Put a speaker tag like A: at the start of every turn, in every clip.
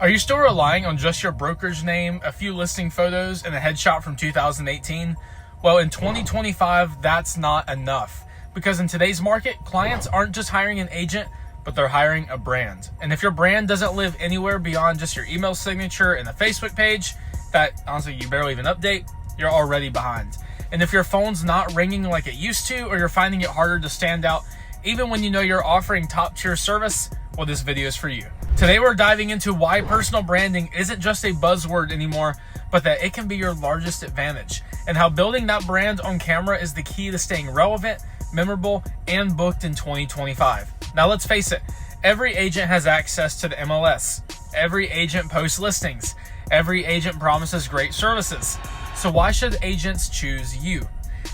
A: Are you still relying on just your brokerage name, a few listing photos, and a headshot from 2018? Well, in 2025, that's not enough. Because in today's market, clients aren't just hiring an agent, but they're hiring a brand. And if your brand doesn't live anywhere beyond just your email signature and a Facebook page that honestly you barely even update, you're already behind. And if your phone's not ringing like it used to, or you're finding it harder to stand out, even when you know you're offering top tier service, well, this video is for you. Today, we're diving into why personal branding isn't just a buzzword anymore, but that it can be your largest advantage, and how building that brand on camera is the key to staying relevant, memorable, and booked in 2025. Now, let's face it, every agent has access to the MLS. Every agent posts listings. Every agent promises great services. So why should agents choose you?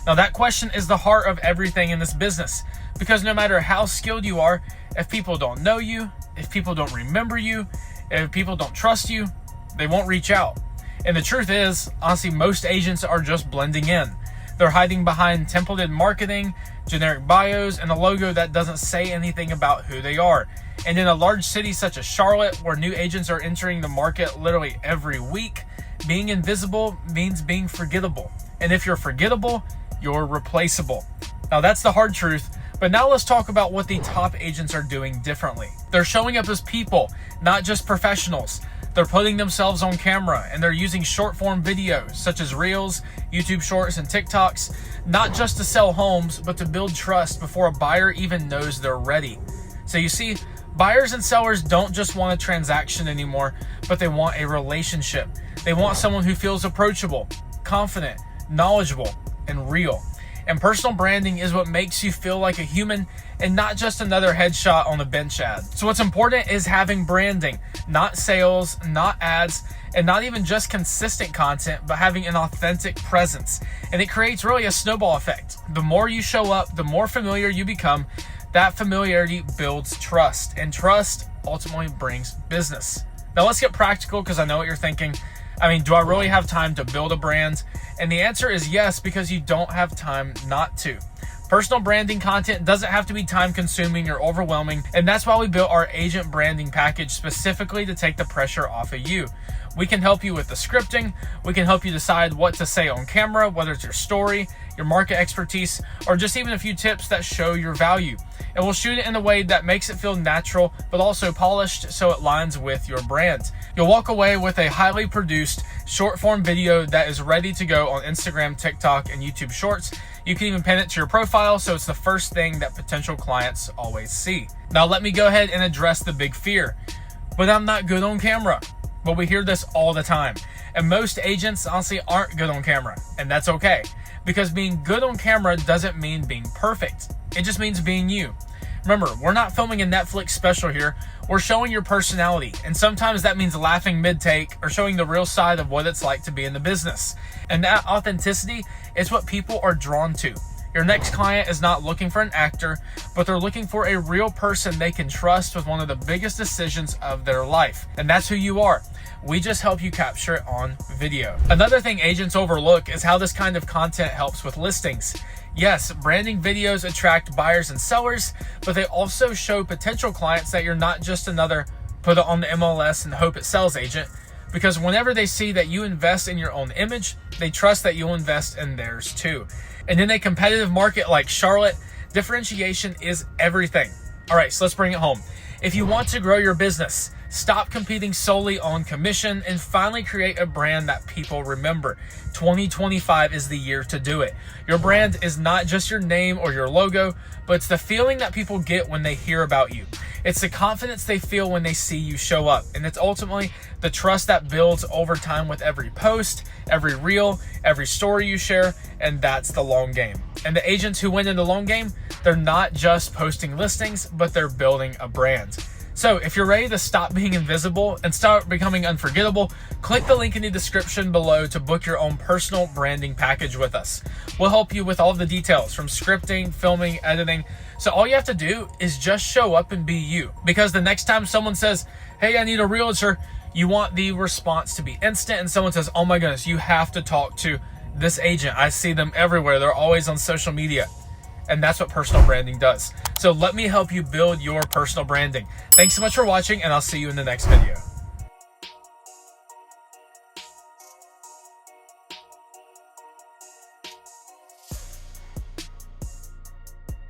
A: Now, that question is the heart of everything in this business, because no matter how skilled you are, if people don't know you, if people don't remember you, if people don't trust you, they won't reach out. And the truth is, honestly, most agents are just blending in. They're hiding behind templated marketing, generic bios, and a logo that doesn't say anything about who they are. And in a large city such as Charlotte, where new agents are entering the market literally every week, being invisible means being forgettable. And if you're forgettable, you're replaceable. Now, that's the hard truth. But now let's talk about what the top agents are doing differently. They're showing up as people, not just professionals. They're putting themselves on camera, and they're using short form videos such as Reels, YouTube Shorts, and TikToks, not just to sell homes, but to build trust before a buyer even knows they're ready. So you see, buyers and sellers don't just want a transaction anymore, but they want a relationship. They want someone who feels approachable, confident, knowledgeable, and real. And personal branding is what makes you feel like a human and not just another headshot on a bench ad. So what's important is having branding, not sales, not ads, and not even just consistent content, but having an authentic presence. And it creates really a snowball effect. The more you show up, the more familiar you become. That familiarity builds trust, and trust ultimately brings business. Now let's get practical, because I know what you're thinking. I mean, do I really have time to build a brand? And the answer is yes, because you don't have time not to. Personal branding content doesn't have to be time consuming or overwhelming, and that's why we built our agent branding package specifically to take the pressure off of you. We can help you with the scripting. We can help you decide what to say on camera, whether it's your story, your market expertise, or just even a few tips that show your value. And we'll shoot it in a way that makes it feel natural, but also polished so it aligns with your brand. You'll walk away with a highly produced short form video that is ready to go on Instagram, TikTok, and YouTube Shorts. You can even pin it to your profile, so it's the first thing that potential clients always see. Now let me go ahead and address the big fear. But I'm not good on camera. Well, we hear this all the time. And most agents honestly aren't good on camera, and that's okay. Because being good on camera doesn't mean being perfect. It just means being you. Remember, we're not filming a Netflix special here. We're showing your personality. And sometimes that means laughing mid-take or showing the real side of what it's like to be in the business. And that authenticity is what people are drawn to. Your next client is not looking for an actor, but they're looking for a real person they can trust with one of the biggest decisions of their life. And that's who you are. We just help you capture it on video. Another thing agents overlook is how this kind of content helps with listings. Yes, branding videos attract buyers and sellers, but they also show potential clients that you're not just another put it on the MLS and hope it sells agent. Because whenever they see that you invest in your own image, they trust that you'll invest in theirs too. And in a competitive market like Charlotte, differentiation is everything. All right, so let's bring it home. If you want to grow your business, stop competing solely on commission and finally create a brand that people remember. 2025 is the year to do it. Your brand is not just your name or your logo, but it's the feeling that people get when they hear about you. It's the confidence they feel when they see you show up. And it's ultimately the trust that builds over time with every post, every reel, every story you share, and that's the long game. And the agents who win in the long game, they're not just posting listings, but they're building a brand. So if you're ready to stop being invisible and start becoming unforgettable, click the link in the description below to book your own personal branding package with us. We'll help you with all the details from scripting, filming, editing. So all you have to do is just show up and be you. Because the next time someone says, hey, I need a realtor, you want the response to be instant, and someone says, oh my goodness, you have to talk to this agent. I see them everywhere. They're always on social media. And that's what personal branding does. So let me help you build your personal branding. Thanks so much for watching, and I'll see you in the next video.